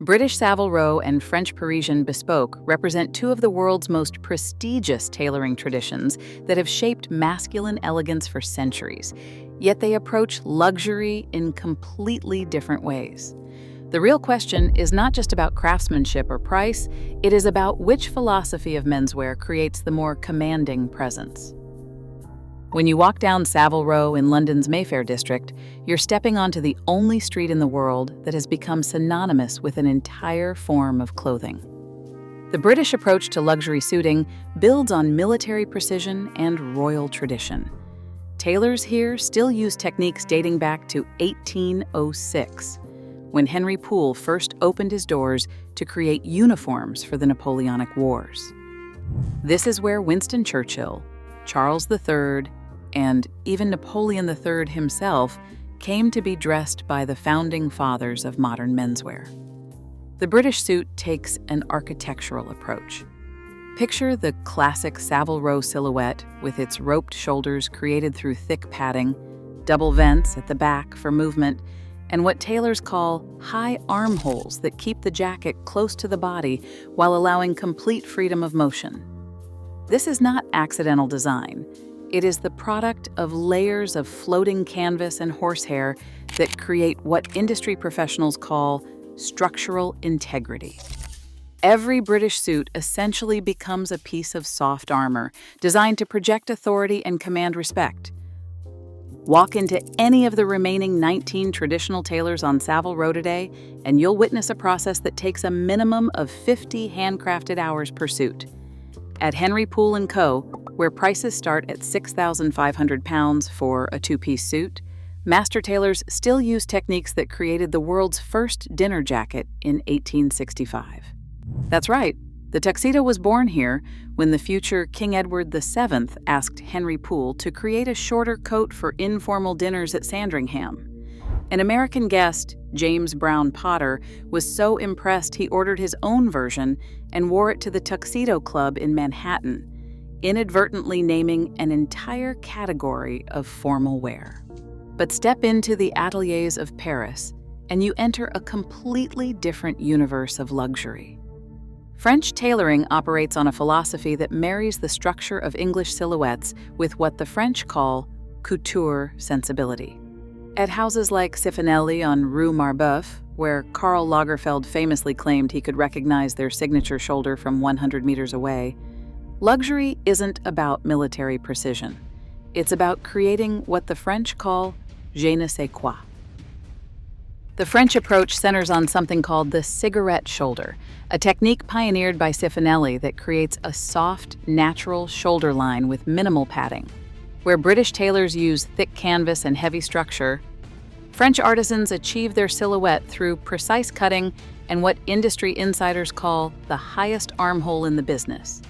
British Savile Row and French Parisian bespoke represent two of the world's most prestigious tailoring traditions that have shaped masculine elegance for centuries, yet they approach luxury in completely different ways. The real question is not just about craftsmanship or price, it is about which philosophy of menswear creates the more commanding presence. When you walk down Savile Row in London's Mayfair district, you're stepping onto the only street in the world that has become synonymous with an entire form of clothing. The British approach to luxury suiting builds on military precision and royal tradition. Tailors here still use techniques dating back to 1806, when Henry Poole first opened his doors to create uniforms for the Napoleonic Wars. This is where Winston Churchill, Charles III, and even Napoleon III himself came to be dressed by the founding fathers of modern menswear. The British suit takes an architectural approach. Picture the classic Savile Row silhouette with its roped shoulders created through thick padding, double vents at the back for movement, and what tailors call high armholes that keep the jacket close to the body while allowing complete freedom of motion. This is not accidental design. It is the product of layers of floating canvas and horsehair that create what industry professionals call structural integrity. Every British suit essentially becomes a piece of soft armor designed to project authority and command respect. Walk into any of the remaining 19 traditional tailors on Savile Row today, and you'll witness a process that takes a minimum of 50 handcrafted hours per suit. At Henry Poole & Co., where prices start at £6,500 for a two-piece suit, master tailors still use techniques that created the world's first dinner jacket in 1865. That's right, the tuxedo was born here when the future King Edward VII asked Henry Poole to create a shorter coat for informal dinners at Sandringham. An American guest, James Brown Potter, was so impressed he ordered his own version and wore it to the Tuxedo Club in Manhattan, inadvertently naming an entire category of formal wear. But step into the ateliers of Paris, and you enter a completely different universe of luxury. French tailoring operates on a philosophy that marries the structure of English silhouettes with what the French call couture sensibility. At houses like Sifonelli on Rue Marbeuf, where Karl Lagerfeld famously claimed he could recognize their signature shoulder from 100 meters away, luxury isn't about military precision. It's about creating what the French call je ne sais quoi. The French approach centers on something called the cigarette shoulder, a technique pioneered by Sifonelli that creates a soft, natural shoulder line with minimal padding. Where British tailors use thick canvas and heavy structure, French artisans achieve their silhouette through precise cutting and what industry insiders call the highest armhole in the business.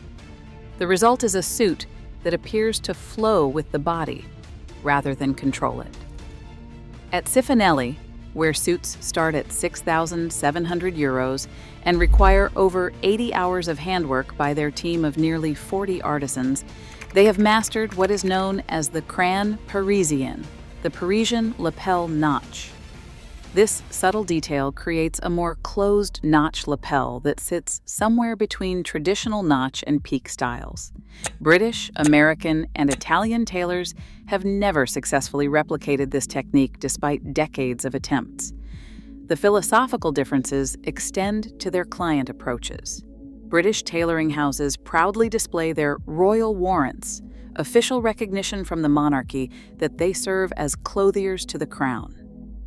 The result is a suit that appears to flow with the body rather than control it. At Sifonelli, where suits start at €6,700 and require over 80 hours of handwork by their team of nearly 40 artisans, they have mastered what is known as the cran parisien, the Parisian lapel notch. This subtle detail creates a more closed notch lapel that sits somewhere between traditional notch and peak styles. British, American, and Italian tailors have never successfully replicated this technique despite decades of attempts. The philosophical differences extend to their client approaches. British tailoring houses proudly display their royal warrants, official recognition from the monarchy that they serve as clothiers to the crown.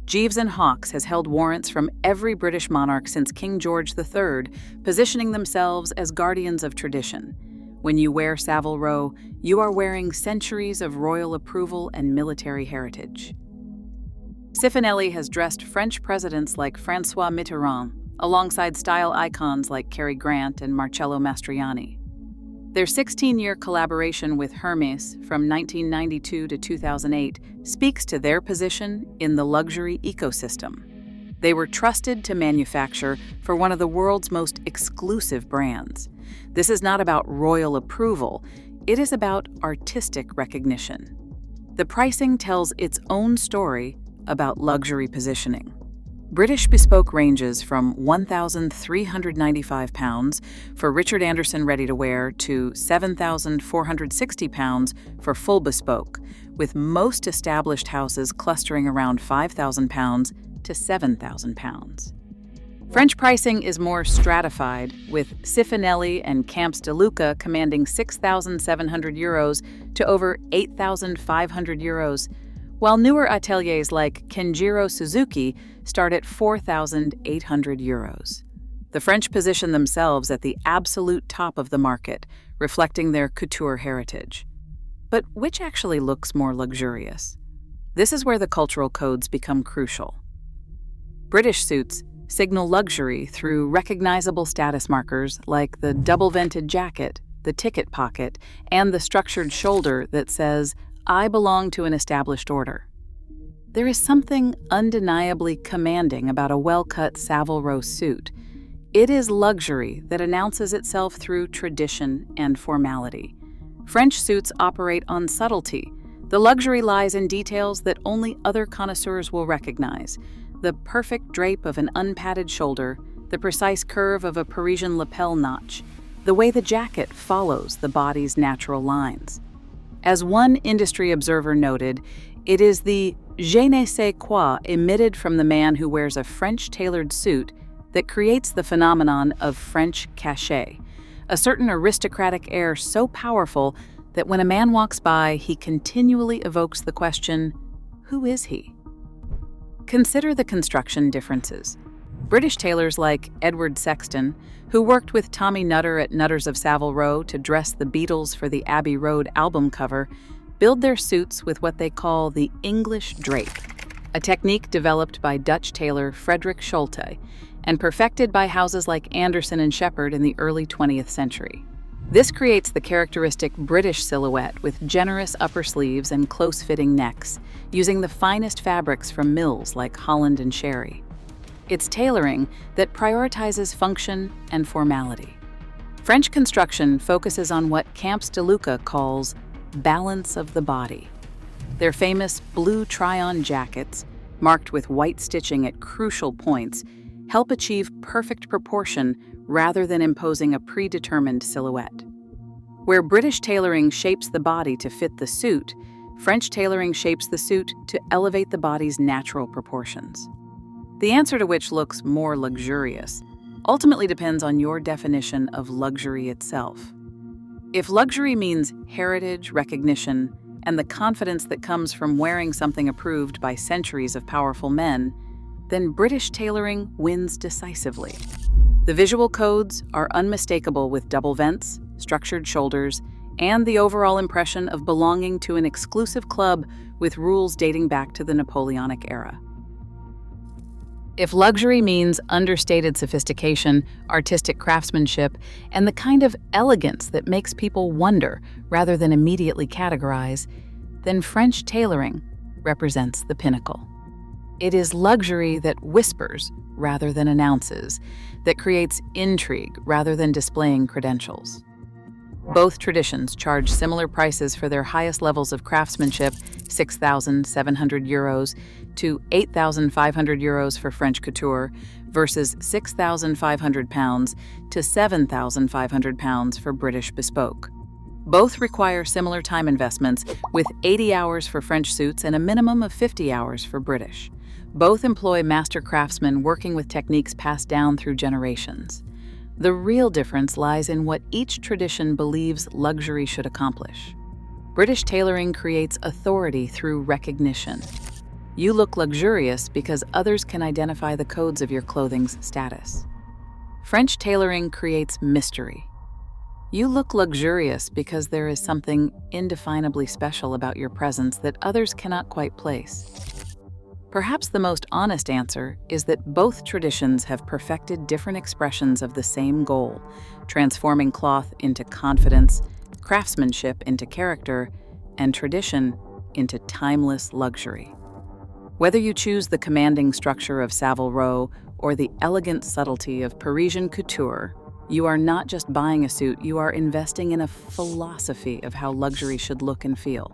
Jeeves and Hawkes has held warrants from every British monarch since King George III, positioning themselves as guardians of tradition. When you wear Savile Row, you are wearing centuries of royal approval and military heritage. Sifonelli has dressed French presidents like François Mitterrand, alongside style icons like Cary Grant and Marcello Mastroianni. Their 16-year collaboration with Hermès from 1992 to 2008 speaks to their position in the luxury ecosystem. They were trusted to manufacture for one of the world's most exclusive brands. This is not about royal approval, it is about artistic recognition. The pricing tells its own story about luxury positioning. British bespoke ranges from £1,395 for Richard Anderson ready-to-wear to £7,460 for full bespoke, with most established houses clustering around £5,000 to £7,000. French pricing is more stratified, with Sifonelli and Camps de Lucca commanding €6,700 to over €8,500, while newer ateliers like Kenjiro Suzuki start at €4,800. The French position themselves at the absolute top of the market, reflecting their couture heritage. But which actually looks more luxurious? This is where the cultural codes become crucial. British suits signal luxury through recognizable status markers like the double-vented jacket, the ticket pocket, and the structured shoulder that says, "I belong to an established order." There is something undeniably commanding about a well-cut Savile Row suit. It is luxury that announces itself through tradition and formality. French suits operate on subtlety. The luxury lies in details that only other connoisseurs will recognize: the perfect drape of an unpadded shoulder, the precise curve of a Parisian lapel notch, the way the jacket follows the body's natural lines. As one industry observer noted, it is the je ne sais quoi emitted from the man who wears a French-tailored suit that creates the phenomenon of French cachet, a certain aristocratic air so powerful that when a man walks by, he continually evokes the question, "Who is he?" Consider the construction differences. British tailors like Edward Sexton, who worked with Tommy Nutter at Nutters of Savile Row to dress the Beatles for the Abbey Road album cover, build their suits with what they call the English drape, a technique developed by Dutch tailor Frederick Schulte and perfected by houses like Anderson and Shepherd in the early 20th century. This creates the characteristic British silhouette with generous upper sleeves and close-fitting necks, using the finest fabrics from mills like Holland and Sherry. It's tailoring that prioritizes function and formality. French construction focuses on what Camps de Lucca calls balance of the body. Their famous blue try-on jackets, marked with white stitching at crucial points, help achieve perfect proportion rather than imposing a predetermined silhouette. Where British tailoring shapes the body to fit the suit, French tailoring shapes the suit to elevate the body's natural proportions. The answer to which looks more luxurious ultimately depends on your definition of luxury itself. If luxury means heritage, recognition, and the confidence that comes from wearing something approved by centuries of powerful men, then British tailoring wins decisively. The visual codes are unmistakable with double vents, structured shoulders, and the overall impression of belonging to an exclusive club with rules dating back to the Napoleonic era. If luxury means understated sophistication, artistic craftsmanship, and the kind of elegance that makes people wonder rather than immediately categorize, then French tailoring represents the pinnacle. It is luxury that whispers rather than announces, that creates intrigue rather than displaying credentials. Both traditions charge similar prices for their highest levels of craftsmanship, €6,700 to €8,500 for French couture versus £6,500 to £7,500 for British bespoke. Both require similar time investments, with 80 hours for French suits and a minimum of 50 hours for British. Both employ master craftsmen working with techniques passed down through generations. The real difference lies in what each tradition believes luxury should accomplish. British tailoring creates authority through recognition. You look luxurious because others can identify the codes of your clothing's status. French tailoring creates mystery. You look luxurious because there is something indefinably special about your presence that others cannot quite place. Perhaps the most honest answer is that both traditions have perfected different expressions of the same goal, transforming cloth into confidence, craftsmanship into character, and tradition into timeless luxury. Whether you choose the commanding structure of Savile Row or the elegant subtlety of Parisian couture, you are not just buying a suit, you are investing in a philosophy of how luxury should look and feel.